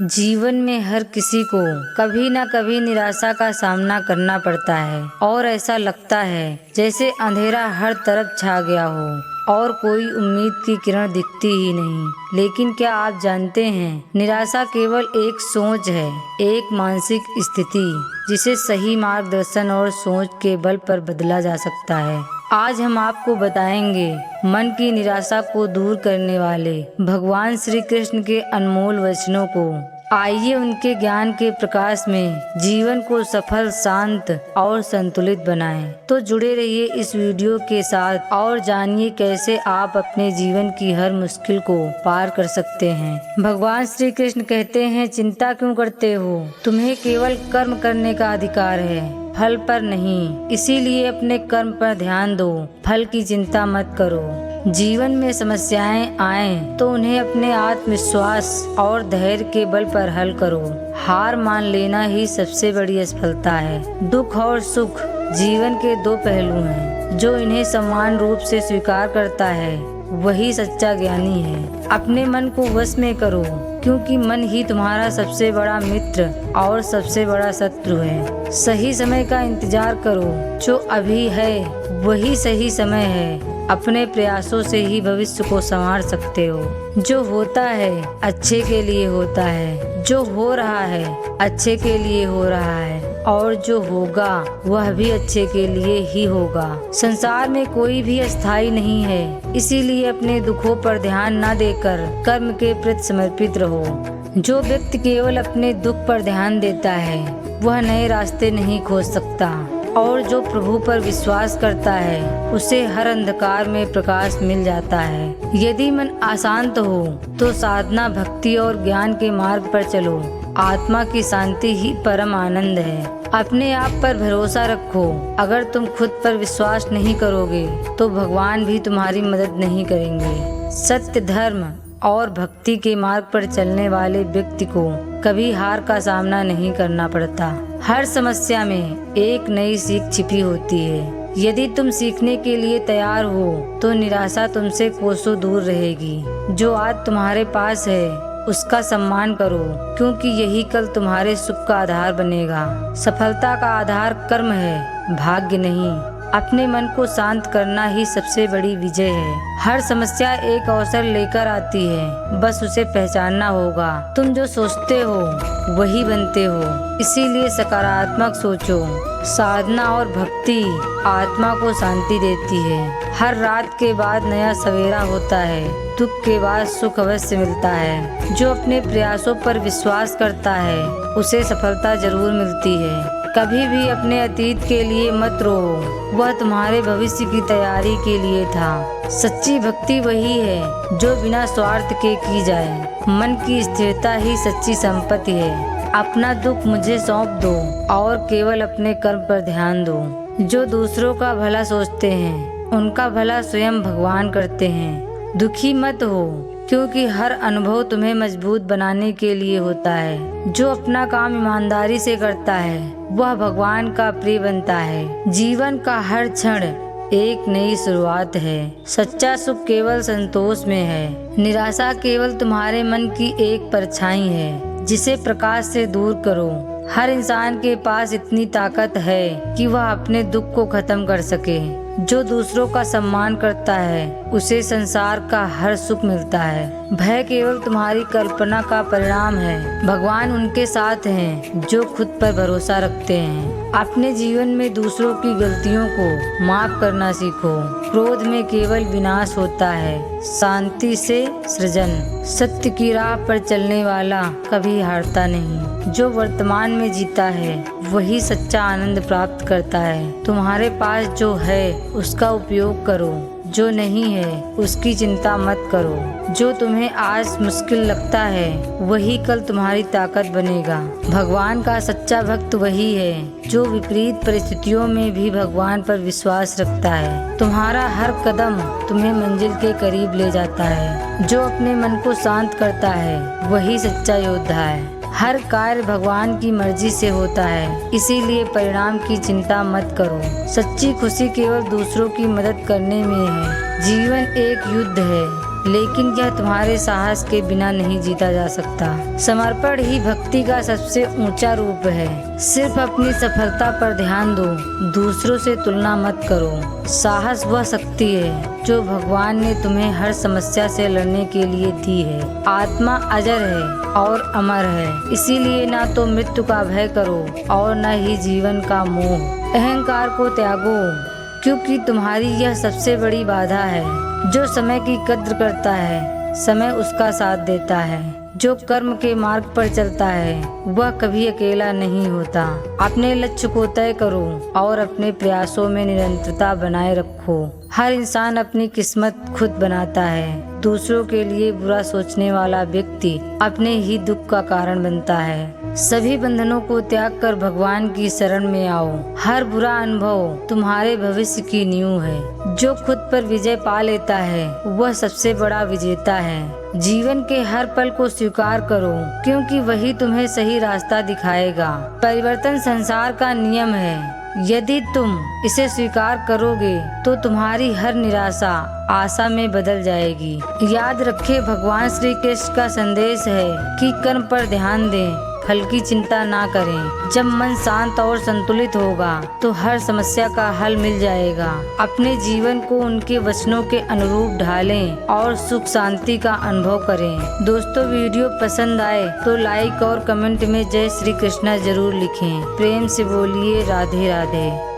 जीवन में हर किसी को कभी न कभी निराशा का सामना करना पड़ता है और ऐसा लगता है जैसे अंधेरा हर तरफ छा गया हो और कोई उम्मीद की किरण दिखती ही नहीं। लेकिन क्या आप जानते हैं, निराशा केवल एक सोच है, एक मानसिक स्थिति जिसे सही मार्गदर्शन और सोच के बल पर बदला जा सकता है। आज हम आपको बताएंगे मन की निराशा को दूर करने वाले भगवान श्री कृष्ण के अनमोल वचनों को। आइए उनके ज्ञान के प्रकाश में जीवन को सफल, शांत और संतुलित बनाएं। तो जुड़े रहिए इस वीडियो के साथ और जानिए कैसे आप अपने जीवन की हर मुश्किल को पार कर सकते हैं। भगवान श्री कृष्ण कहते हैं, चिंता क्यों करते हो? तुम्हें केवल कर्म करने का अधिकार है, फल पर नहीं। इसीलिए अपने कर्म पर ध्यान दो, फल की चिंता मत करो। जीवन में समस्याएं आएं तो उन्हें अपने आत्मविश्वास और धैर्य के बल पर हल करो। हार मान लेना ही सबसे बड़ी असफलता है। दुख और सुख जीवन के दो पहलू हैं। जो इन्हें समान रूप से स्वीकार करता है वही सच्चा ज्ञानी है। अपने मन को वश में करो, क्योंकि मन ही तुम्हारा सबसे बड़ा मित्र और सबसे बड़ा शत्रु है। सही समय का इंतजार करो, जो अभी है वही सही समय है। अपने प्रयासों से ही भविष्य को संवार सकते हो। जो होता है अच्छे के लिए होता है, जो हो रहा है अच्छे के लिए हो रहा है, और जो होगा वह भी अच्छे के लिए ही होगा। संसार में कोई भी अस्थाई नहीं है, इसीलिए अपने दुखों पर ध्यान न देकर कर्म के प्रति समर्पित रहो। जो व्यक्ति केवल अपने दुख पर ध्यान देता है वह नए रास्ते नहीं खोज सकता, और जो प्रभु पर विश्वास करता है उसे हर अंधकार में प्रकाश मिल जाता है। यदि मन अशांत हो तो साधना, भक्ति और ज्ञान के मार्ग पर चलो। आत्मा की शांति ही परम आनंद है। अपने आप पर भरोसा रखो। अगर तुम खुद पर विश्वास नहीं करोगे तो भगवान भी तुम्हारी मदद नहीं करेंगे। सत्य, धर्म और भक्ति के मार्ग पर चलने वाले व्यक्ति को कभी हार का सामना नहीं करना पड़ता। हर समस्या में एक नई सीख छिपी होती है। यदि तुम सीखने के लिए तैयार हो तो निराशा तुमसे कोसों दूर रहेगी। जो आज तुम्हारे पास है उसका सम्मान करो, क्योंकि यही कल तुम्हारे सुख का आधार बनेगा। सफलता का आधार कर्म है, भाग्य नहीं। अपने मन को शांत करना ही सबसे बड़ी विजय है। हर समस्या एक अवसर लेकर आती है, बस उसे पहचानना होगा। तुम जो सोचते हो वही बनते हो, इसीलिए सकारात्मक सोचो। साधना और भक्ति आत्मा को शांति देती है। हर रात के बाद नया सवेरा होता है। दुख के बाद सुख अवश्य मिलता है। जो अपने प्रयासों पर विश्वास करता है उसे सफलता जरूर मिलती है। कभी भी अपने अतीत के लिए मत रो, वह तुम्हारे भविष्य की तैयारी के लिए था। सच्ची भक्ति वही है जो बिना स्वार्थ के की जाए। मन की स्थिरता ही सच्ची संपत्ति है। अपना दुख मुझे सौंप दो और केवल अपने कर्म पर ध्यान दो। जो दूसरों का भला सोचते हैं उनका भला स्वयं भगवान करते हैं। दुखी मत हो, क्योंकि हर अनुभव तुम्हें मजबूत बनाने के लिए होता है। जो अपना काम ईमानदारी से करता है वह भगवान का प्रिय बनता है। जीवन का हर क्षण एक नई शुरुआत है। सच्चा सुख केवल संतोष में है। निराशा केवल तुम्हारे मन की एक परछाई है, जिसे प्रकाश से दूर करो। हर इंसान के पास इतनी ताकत है कि वह अपने दुख को खत्म कर सके। जो दूसरों का सम्मान करता है उसे संसार का हर सुख मिलता है। भय केवल तुम्हारी कल्पना का परिणाम है। भगवान उनके साथ हैं जो खुद पर भरोसा रखते हैं। अपने जीवन में दूसरों की गलतियों को माफ करना सीखो। क्रोध में केवल विनाश होता है, शांति से सृजन। सत्य की राह पर चलने वाला कभी हारता नहीं। जो वर्तमान में जीता है वही सच्चा आनंद प्राप्त करता है। तुम्हारे पास जो है उसका उपयोग करो, जो नहीं है उसकी चिंता मत करो। जो तुम्हें आज मुश्किल लगता है वही कल तुम्हारी ताकत बनेगा। भगवान का सच्चा भक्त वही है जो विपरीत परिस्थितियों में भी भगवान पर विश्वास रखता है। तुम्हारा हर कदम तुम्हें मंजिल के करीब ले जाता है। जो अपने मन को शांत करता है वही सच्चा योद्धा है। हर कार्य भगवान की मर्जी से होता है, इसीलिए परिणाम की चिंता मत करो। सच्ची खुशी केवल दूसरों की मदद करने में है। जीवन एक युद्ध है, लेकिन यह तुम्हारे साहस के बिना नहीं जीता जा सकता। समर्पण ही भक्ति का सबसे ऊंचा रूप है। सिर्फ अपनी सफलता पर ध्यान दो, दूसरों से तुलना मत करो। साहस वह शक्ति है जो भगवान ने तुम्हें हर समस्या से लड़ने के लिए दी है। आत्मा अजर है और अमर है, इसीलिए ना तो मृत्यु का भय करो और न ही जीवन का मोह। अहंकार को त्यागो, क्योंकि तुम्हारी यह सबसे बड़ी बाधा है। जो समय की कद्र करता है, समय उसका साथ देता है। जो कर्म के मार्ग पर चलता है वह कभी अकेला नहीं होता। अपने लक्ष्य को तय करो और अपने प्रयासों में निरंतरता बनाए रखो। हर इंसान अपनी किस्मत खुद बनाता है। दूसरों के लिए बुरा सोचने वाला व्यक्ति अपने ही दुख का कारण बनता है। सभी बंधनों को त्याग कर भगवान की शरण में आओ। हर बुरा अनुभव तुम्हारे भविष्य की नींव है। जो खुद पर विजय पा लेता है वह सबसे बड़ा विजेता है। जीवन के हर पल को स्वीकार करो, क्योंकि वही तुम्हें सही रास्ता दिखाएगा। परिवर्तन संसार का नियम है। यदि तुम इसे स्वीकार करोगे तो तुम्हारी हर निराशा आशा में बदल जाएगी। याद रखें, भगवान श्री कृष्ण का संदेश है कि कर्म पर ध्यान दें, फल की चिंता ना करें। जब मन शांत और संतुलित होगा तो हर समस्या का हल मिल जाएगा। अपने जीवन को उनके वचनों के अनुरूप ढालें और सुख शांति का अनुभव करें। दोस्तों, वीडियो पसंद आए तो लाइक और कमेंट में जय श्री कृष्णा जरूर लिखें। प्रेम से बोलिए राधे राधे।